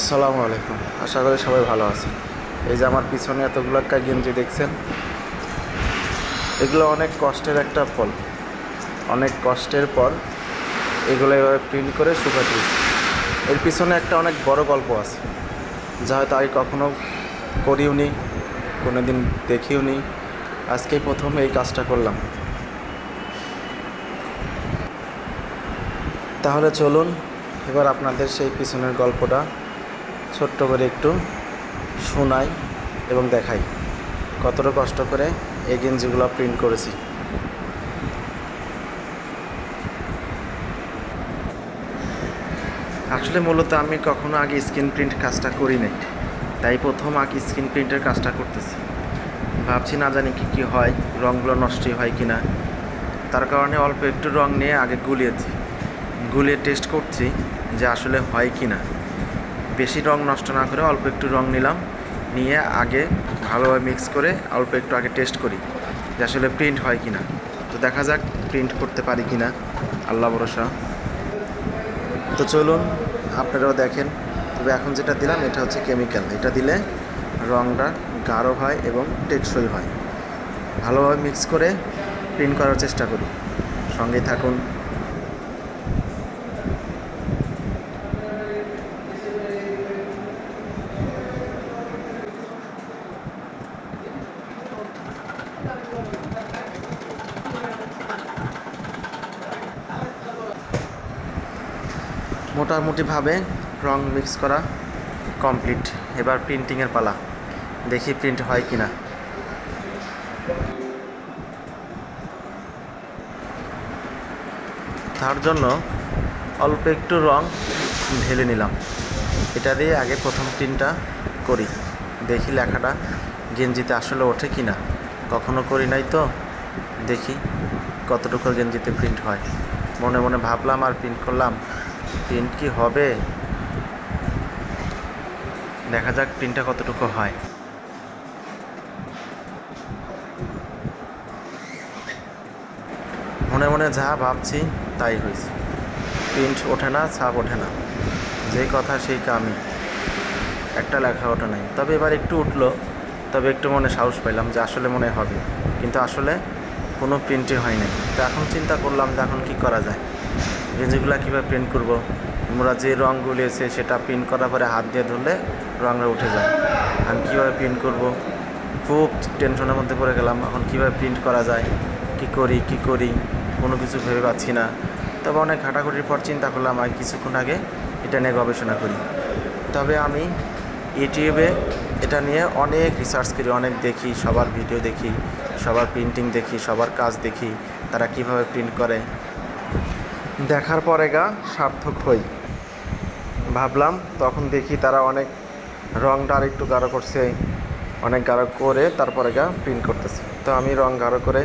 আসসালামু আলাইকুম। আশা করি সবাই ভালো আছেন। এই যে আমার পিছনে এতগুলো গেঞ্জি দেখছেন, এগুলো অনেক কষ্টের একটা ফল। অনেক কষ্টের পর এগুলো এভাবে প্রিন্ট করে শুকাতেছি। এর পিছনে একটা অনেক বড় গল্প আছে, যা হয়তো আগে কখনো করিও নি, কোনো দিন দেখিও নি। আজকেই প্রথম এই কাজটা করলাম। তাহলে চলুন এবার আপনাদের সেই পিছনের গল্পটা ছোট্ট করে একটু শোনাই এবং দেখাই কতটা কষ্ট করে এই গেঞ্জিগুলো প্রিন্ট করেছি। আসলে মূলত আমি কখনো আগে স্ক্রিন প্রিন্ট কাজটা করি নাই, তাই প্রথম আগে স্ক্রিন প্রিন্টের কাজটা করতেছি। ভাবছি না জানি কি হয়, রঙগুলো নষ্টই হয় কি না। তার কারণে অল্প একটু রঙ নিয়ে আগে গুলিয়ে টেস্ট করছি যে আসলে হয় কি না। বেশি রঙ নষ্ট না করে অল্প একটু রঙ নিয়ে আগে ভালোভাবে মিক্স করে অল্প একটু আগে টেস্ট করি যে আসলে প্রিন্ট হয় কি না। তো দেখা যাক প্রিন্ট করতে পারি কি না, আল্লাহ ভরসা। তো চলুন আপনারাও দেখেন। তবে এখন যেটা দিলাম এটা হচ্ছে কেমিক্যাল, এটা দিলে রঙটা গাঢ় হয় এবং টেকসই হয়। ভালোভাবে মিক্স করে প্রিন্ট করার চেষ্টা করি, সঙ্গেই থাকুন। মোটামুটিভাবে রং মিক্স করা কমপ্লিট। এবার প্রিন্টিংয়ের পালা, দেখি প্রিন্ট হয় কি না। তার জন্য অল্প একটু রং ঢেলে নিলাম। এটা দিয়ে আগে প্রথম প্রিন্টটা করি, দেখি লেখাটা গেঞ্জিতে আসলে ওঠে কি না। কখনো করি নাই তো, দেখি কতটুকু গেঞ্জিতে প্রিন্ট হয়। মনে মনে ভাবলাম আর প্রিন্ট করলাম, প্রিন্ট কি হবে, দেখা যাক প্রিন্টটা কতটুকু হয়। মনে মনে যা ভাবছি তাই হয়েছে, প্রিন্ট ওঠে না, ছাপ ওঠে না। যেই কথা সেই কামই, একটা লেখা ওঠে নাই। তবে এবার একটু উঠলো, তবে একটু মনে সাহস পেলাম যে আসলে মনে হবে, কিন্তু আসলে কোনো প্রিন্টই হয় নাই। তো এখন চিন্তা করলাম যে এখন কী করা যায়, গেঞ্জিগুলো কীভাবে প্রিন্ট করব। আমরা যে রঙ গুলিয়েছে সেটা প্রিন্ট করার পরে হাত দিয়ে ধরলে রঙটা উঠে যায়। আমি কীভাবে প্রিন্ট করব, খুব টেনশনের মধ্যে পড়ে গেলাম। এখন কীভাবে প্রিন্ট করা যায়, কী করি কোনো কিছু ভেবে পাচ্ছি না। তবে অনেক ঘাটাঘাটির পর চিন্তা করলাম আর কিছুক্ষণ আগে এটা নিয়ে গবেষণা করি। তবে আমি ইউটিউবে এটা নিয়ে অনেক রিসার্চ করি, অনেক দেখি, সবার ভিডিও দেখি, সবার প্রিন্টিং দেখি, সবার কাজ দেখি, তারা কিভাবে প্রিন্ট করে। দেখার পরে সার্থক হই। ভাবলাম তখন দেখি তারা অনেক রঙটা আর একটু গাঢ় করছে, অনেক গাঢ় করে তারপরে প্রিন্ট করতেছে। তো আমি রঙ গাঢ় করে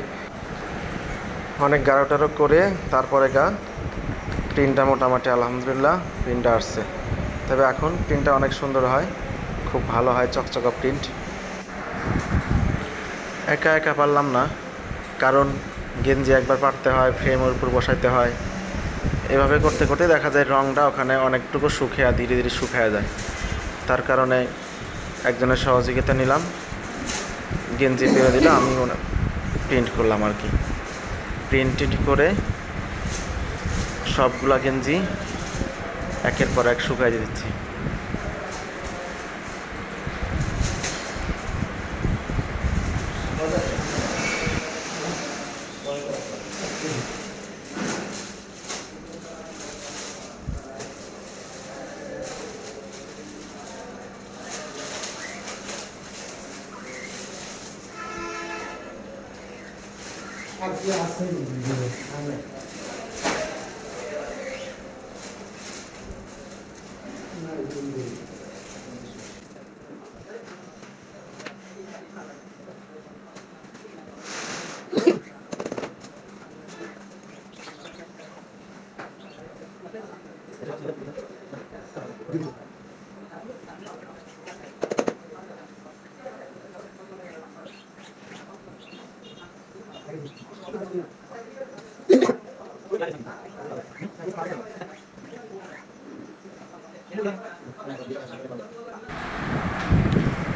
অনেক গাঢ়টারও করে তারপরে প্রিন্টটা মোটামুটি আলহামদুলিল্লাহ প্রিন্টটা আসছে। তবে এখন প্রিন্টটা অনেক সুন্দর হয়, খুব ভালো হয়, চকচকা প্রিন্ট। একা পারলাম না, কারণ গেঞ্জি একবার পাড়তে হয়, ফ্রেমের উপর বসাইতে হয়। এভাবে করতে করতে দেখা যায় রঙটা ওখানে অনেকটুকু ধীরে ধীরে শুকিয়ে যায়। তার কারণে একজনের সহযোগিতা নিলাম, গেঞ্জি পেরে দিলে আমি প্রিন্ট করলাম আর কি। প্রিন্ট করে সবগুলা গেঞ্জি একের পর এক শুকাই দিচ্ছি।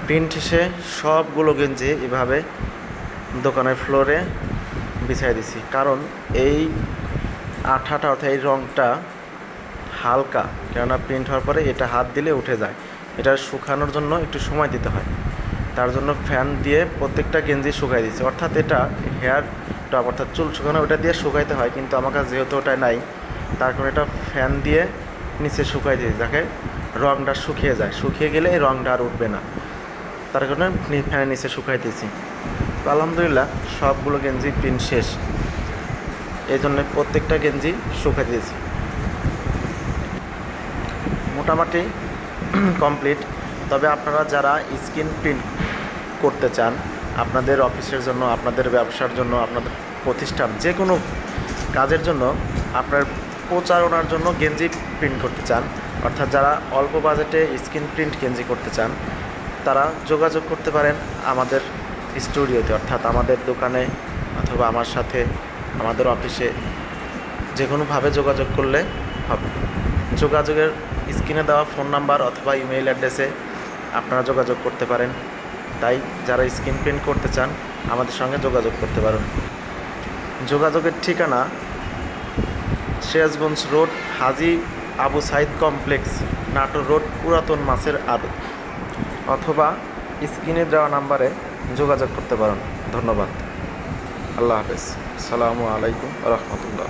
প্রিন্ট শেষে সবগুলো গেঞ্জি এভাবে দোকানের ফ্লোরে বিছাই দিছি, কারণ এই আঠাটা অর্থাৎ এই রঙটা হালকা, কেননা প্রিন্ট হওয়ার পরে এটা হাত দিলে উঠে যায়। এটা শুকানোর জন্য একটু সময় দিতে হয়, তার জন্য ফ্যান দিয়ে প্রত্যেকটা গেঞ্জি শুকাই দিচ্ছি। অর্থাৎ এটা হেয়ার টপ অর্থাৎ চুল শুকানো ওটা দিয়ে শুকাইতে হয়, কিন্তু আমার কাছে যেহেতু ওটাই নাই, তার কারণে এটা ফ্যান দিয়ে নিচে শুকাই দিয়েছি, যাকে রঙটা শুকিয়ে যায়। শুকিয়ে গেলে এই রঙটা আর উঠবে না, তার কারণে ফ্যানের নিচে শুকাই দিয়েছি। তো আলহামদুলিল্লাহ সবগুলো গেঞ্জি প্রিন্ট শেষ, এই জন্য প্রত্যেকটা গেঞ্জি শুকাই দিয়েছি। মোটামুটি কমপ্লিট। তবে আপনারা যারা স্ক্রিন প্রিন্ট করতে চান আপনাদের অফিসের জন্য, আপনাদের ব্যবসার জন্য, আপনাদের প্রতিষ্ঠান যে কোনো কাজের জন্য, আপনার প্রচারণার জন্য গেঞ্জি প্রিন্ট করতে চান, অর্থাৎ যারা অল্প বাজেটে স্ক্রিন প্রিন্ট গেঞ্জি করতে চান, তারা যোগাযোগ করতে পারেন আমাদের স্টুডিওতে, অর্থাৎ আমাদের দোকানে অথবা আমার সাথে আমাদের অফিসে যে কোনোভাবে যোগাযোগ করলে হবে। যোগাযোগের স্ক্রিনে দেওয়া ফোন নাম্বার অথবা ইমেইল অ্যাড্রেসে আপনারা যোগাযোগ করতে পারেন। তাই যারা স্ক্রিন প্রিন্ট করতে চান আমাদের সঙ্গে যোগাযোগ করতে পারেন। যোগাযোগের ঠিকানা সিরাজগঞ্জ রোড, হাজী আবু সাইদ কমপ্লেক্স, নাটোর রোড, পুরাতন মাছের আড়ত, অথবা স্ক্রিনে দেওয়া নাম্বারে যোগাযোগ করতে পারেন। ধন্যবাদ। আল্লাহ হাফেজ। আসসালামু আলাইকুম রহমতুল্লাহ।